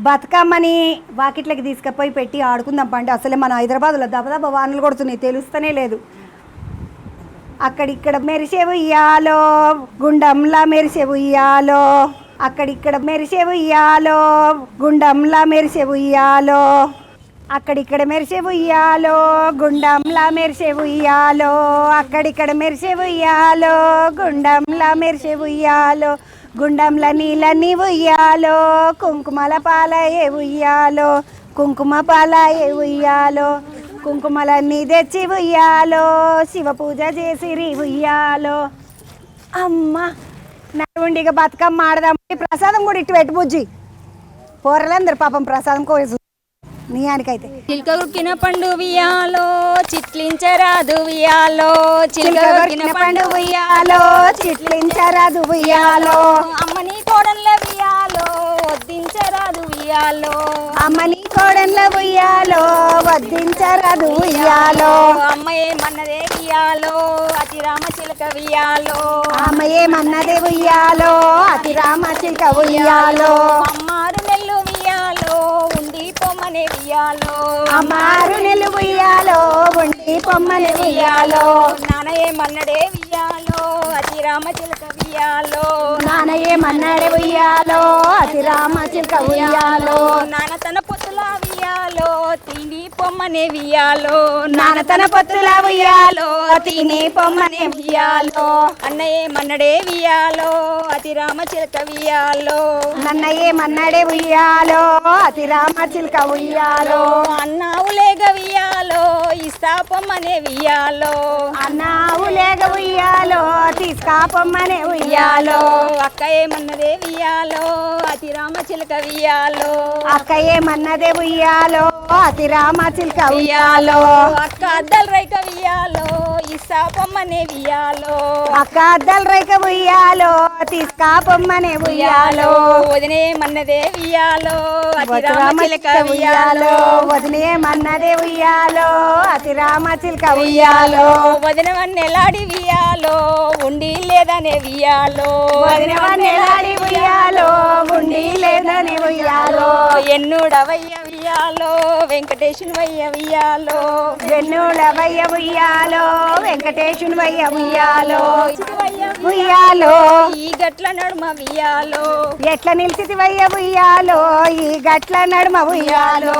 బతుకమ్మని వాకిట్లకి తీసుకుపోయి పెట్టి ఆడుకుందాం పండి. అసలే మన హైదరాబాద్లో దబదబ వానలు కొడుతున్నాయి, తెలుస్తూనే లేదు. అక్కడిక్కడ మెరిసే ఉయ్యాలో గుండంలా మెరిసే ఉయ్యాలో, అక్కడిక్కడ మెరిసే ఉయ్యాలో గుండంలా మెరిసే ఉయ్యాలో, అక్కడిక్కడ మెరిసే ఉయ్యాలో గుండంలా మెరిసే ఉయ్యాలో, అక్కడిక్కడ మెరిసే ఉయ్యాలో గుండంలా మెరిసే ఉయ్యాలో, గుండంల నీళ్ళని ఉయ్యాలో కుంకుమల పాలయే ఉయ్యాలో, కుంకుమ పాలయే ఉయ్యాలో, కుంకుమలన్నీ తెచ్చి ఉయ్యాలో శివ పూజ చేసిరి ఉయ్యాలో. అమ్మ నడుండిగా బతుకమ్మ ఆడదాం. ప్రసాదం కూడా ఇటు పెట్టు బుజ్జి, పోరలందరు పాపం ప్రసాదం కోసం నీయానికైతే. చిల్క ఉక్కిన పండు వియాలో చిట్లించరాదు వియాలో, చిల్క ఉక్కిన పండు ఉయ్యాలో చిట్లించరాదు ఉయ్యాలో, అమ్మని కోడన్ల వియాలో ఉయ్యాలో అమ్మని కోడన్ల ఉయ్యాలో వద్దించరాదు ఉయ్యాలో అమ్మయేమన్నదే ఉయ్యాలో అతి రామచిలక ఉయ్యాలో అమ్మయేమన్నదే ఉయ్యాలో అతి రామచిలక ఉయ్యాలో అమ్మారు నెల్లు ఉయ్యాలో ఉండి పొమ్మనే ఉయ్యాలో అమ్మారు నెల్లు ఉయ్యాలో ఉండి పొమ్మనే ఉయ్యాలో నానయేమన్నడే ఉయ్యాలో అతి రామచిలక ఉయ్యాలో నానయేమన్నడే ఉయ్యాలో అతి రామచిలక ఉయ్యాలో నాన్న తన పొత్తుల ఉయ్యాలో తిని పొమ్మనే ఉయ్యాలో నాన్న తన పొత్తుల ఉయ్యాలో తిని పొమ్మనే ఉయ్యాలో అన్నయేమన్నడే ఉయ్యాలో అతి రామచిలక ఉయ్యాలో నన్నయేమన్నడే ఉయ్యాలో అతి రామచిలక ఉయ్యాలో అన్నావు లేగ ఉయ్యాలో ఇస్తా పొమ్మనే ఉయ్యాలో అన్నావు లేగ ఉయ్యాలో తీసుకాపమ్మనే ఉయ్యాలో అక్క ఏమన్నదే ఉయ్యాలో అతి రామచిలక ఉయ్యాలో అక్క ఏమన్నదే ఉయ్యాలో అతి రామచిలక ఉయ్యాలో అక్క అద్దల రైక ఉయ్యాలో ఇస్తా పొమ్మనే ఉయ్యాలో అక్క అద్దల రైక ఉయ్యాలో తీసుకాపమ్మనే ఉయ్యాలో వదినేమన్నదే ఉయ్యాలో అతి రామచిలక రామచిలక ఉయ్యాలో వదినేమన్నదే ఉయ్యాలో అతి రామచిలక ఉయ్యాలో వదినవన్నెలాడి ఉయ్యాలో ఉండి లేదనే ఉయ్యాలో వదినవన్నెలాడి ఉయ్యాలో ఉండి లేదని ఉయ్యాలో ఎన్నుడవయ్య ఉయ్యాలో వెంకటేశుని వయ్య ఉయ్యాలో వెన్నుడవయ్య ఉయ్యాలో వెంకటేశుని వయ్య ఉయ్యాలో ఉయ్యాలో ఈ గట్ల నడుమ ఉయ్యాలో ఎట్ల నిలిచితివయ్య ఉయ్యాలో ఈ గట్ల నడుమ ఉయ్యాలో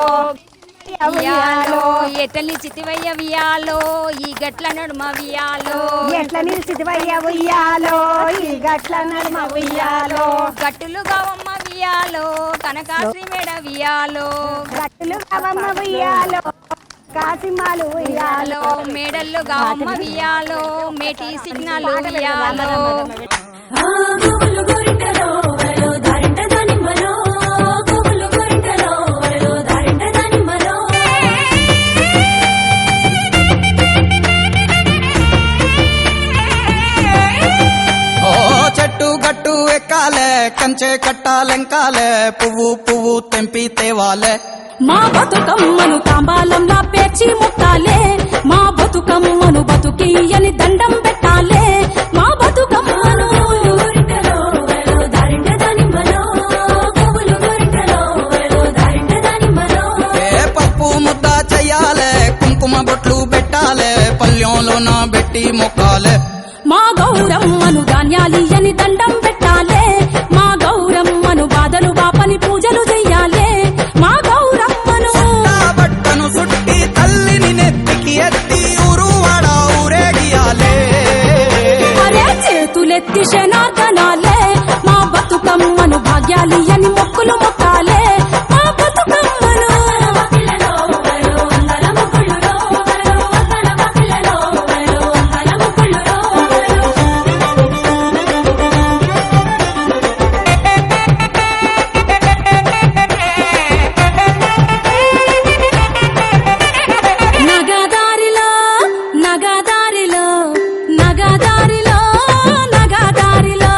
ఉయ్యాలో ఎట్ల నిలిచితివయ్య ఉయ్యాలో ఈ గట్ల నడుమ ఉయ్యాలో ఎట్ల నిలిచితివయ్య ఉయ్యాలో ఈ గట్ల నడుమ ఉయ్యాలో గట్టులు కావమ్మ ఉయ్యాలో కనకాశ్రీ మేడ ఉయ్యాలో గట్టులు కావమ్మ ఉయ్యాలో కాసిమాలు ఉయ్యాలో మేడల్లో కావమ్మ ఉయ్యాలో మేటి సిగ్నల్ ఉయ్యాలో చెట్టు గట్టు ఎక్కాలే కంచె కట్టాలెంకాలే పువ్వు పువ్వు తెంపి తేవాలే మా బతుకమ్మను తాంబాలంలా పేర్చి ముట్టాలే మా బతుకమ్మను బతుకియని దండం పెట్టాలే మా బతుకమ్మను ఏ పప్పు ముద్ద చెయ్యాలే కుంకుమ బొట్లు పెట్టాలే పల్లెంలోన పెట్టి మొక్కాలే మా గౌరమ్మను ధాన్యాలియని దండం పెట్టాలే మా గౌరమ్మను బాధలు బాపని పూజలు చెయ్యాలే మా గౌరమ్మను బట్టను సుట్టి తల్లిని నెత్తికి ఎత్తి ఊరు వాడ ఊరేగియాలే అరే చేతులెత్తి శనార్దనాలే మా బతుకమ్మను భాగ్యాలియని మొక్కులు మొక్కాలే మా బతుకమ్మను నగదారిలో నగదారిలో నగదారిలో నగదారిలో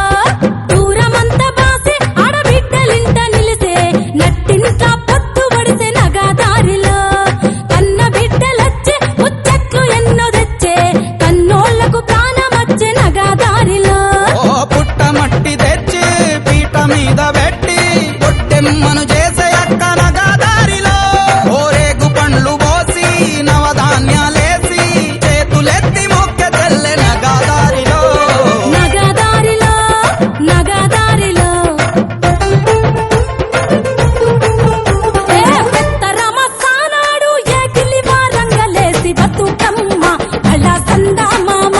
దూరమంత బాసే ఆడబిడ్డలింట నిలిసే నట్టింట పొత్తు పడిసే నగదారిలో కన్న బిడ్డలొచ్చే ముచ్చట్లు ఎన్నో తెచ్చే కన్నోళ్లకు ప్రాణమచ్చే నగదారిలో ఓ పుట్ట మట్టి తెచ్చి పీట మీద పెట్టి పొట్టెమ్మను చేసే అక్క నగదారిలో ఓరేగు పండ్లు పోసి నవధాన్యాలేసి చేతులెత్తి మొక్క తెల్లె నగదారిలో నగదారిలో నగదారిలో ఏ పెత్తరమ సానాడు ఏ గిలివారంగలేసి బతుకమ్మ అలా సందా మామ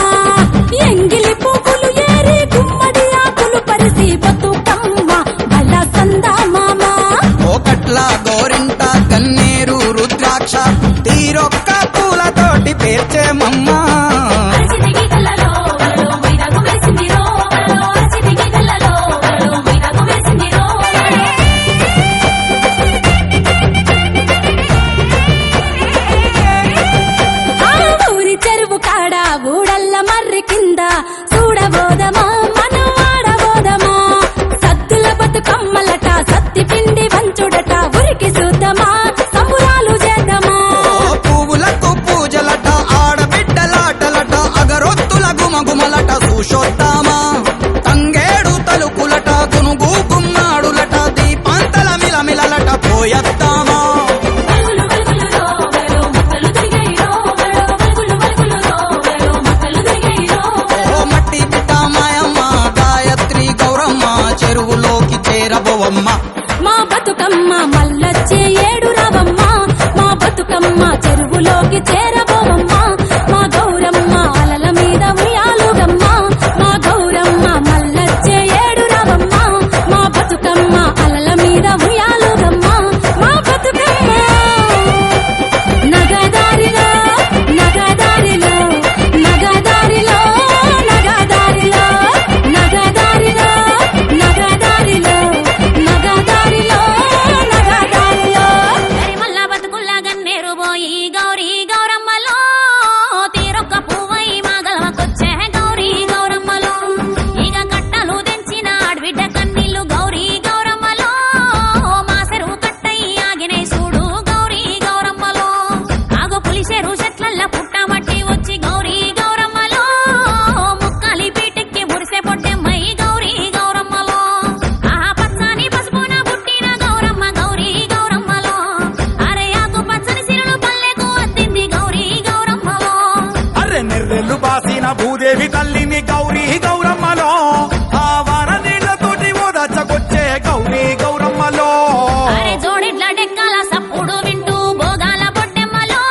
ఎంగిలి పువ్వులు ఏరి గుమ్మడి ఆకులు పరిసి బతుకమ్మ అలా సందా మామ ఓ కట్ల గోరింట కన్నీరు రుద్రాక్ష తీరొక్క పూలతోటి పేర్చే మమ్మ ఆ ఊరి చెరువు కాడ ఊడల్ల మర్రి కింద చూడబోదమా మనం ఆడబోదమా సద్దుల బతుకమ్మలట సత్తి పిండి వంచుడట చూసొద్దామా తంగేడు తలుపులట గునుగు గుమ్మాడులట దీపాంతల మిలమిలలట పోయొద్దామా ఓ మట్టి బిడ్డ మాయమ్మ గాయత్రి గౌరమ్మ చెరువులోకి చేరబోవమ్మ మా బతుకమ్మ మల్లొచ్చే ఏడు రావమ్మ మా బతుకమ్మ చెరువులోకి చేరబోవమ్మ మా గౌరమ్మ అలల మీద ఉయ్యాలుగమ్మ మా గౌరమ్మ మల్లొచ్చే ఏడు రావమ్మ మా బతుకమ్మ అలల మీద ఉయ్యాలుగమ్మ మా బతుకమ్మ నగదారిలో నగదారిలో నగదారిలో నగదారిలో నగదారిలో నగదారిలో నగదారిలో నగదారిలో మల్ల బతుకుల్లా గన్నేరు పోయి గౌరీ గౌరమ్మలో తీరొక్క పువ్వై మా గలవకొచ్చే గౌరీ గౌరమ్మలో ఇక కట్టలు తెంచిన ఆడబిడ్డ కన్నీళ్లు గౌరీ గౌరమ్మలో మా చెరువు కట్టయి ఆగినే చూడు గౌరీ గౌరమ్మలో ఆగో పులిసెరు చెట్లల్ల పుట్టమట్టి వచ్చి గౌరీ గౌరమ్మలో ముక్కలి పీటెక్కి మురిసే పొట్టెమ్మై గౌరీ గౌరమ్మలో ఆహా పచ్చని పసుపున పుట్టిన గౌరమ్మ గౌరీ గౌరమ్మలో అరే ఆకు పచ్చని సిరులు పల్లెకు అద్దింది గౌరీ గౌరమ్మలో అర్రె నెర్రెళ్ళు బాసిన భూదేవి తల్లిని గౌరీ గౌరమ్మలో ఆ వాన నీళ్లతోటి ఓదాచకొచ్చే గౌరీ గౌరమ్మలో అరే జోడిడ్ల డెక్కల సప్పుడు వింటూ భోగాల పొట్టెమ్మలో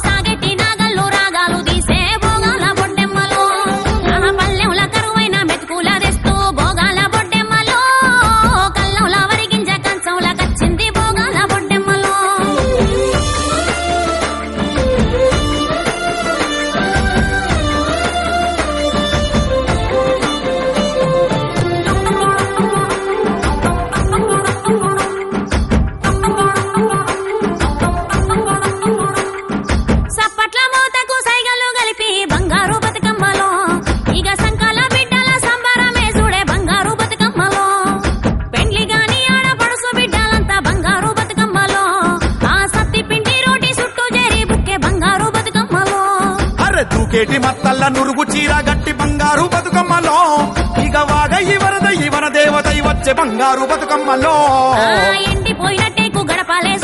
సాగెట్టి నాగళ్ళు రాగాలు తీసే భోగాల పొట్టెమ్మలో ఆహా పల్లెంల కరువైన మెతుకుల తెస్తూ భోగాల పొట్టెమ్మలో కల్లంల వరిగింజ కంచంల కచ్చింది భోగాల పొట్టెమ్మలో సప్పట్ల మూతకు సైగలు కలిపి బంగారు బతుకమ్మలో ఇక సంకల బిడ్డల సంబరమే చూడే బంగారు బతుకమ్మలో పెండ్లి గాని ఆడపడుసు బిడ్డలంతా బంగారు బతుకమ్మలో ఆ సత్తి పిండి రోటి చుట్టూ చేరి బుక్కే బంగారు బతుకమ్మలో అర్రె దూకేటి మత్తల్ల నురుగు చీర గట్టి బంగారు బతుకమ్మలో ఇక వాగ ఇవరద ఇవన దేవత వచ్చే బంగారు బతుకమ్మలో ఎండిపోయినట్టేకు గడపాలే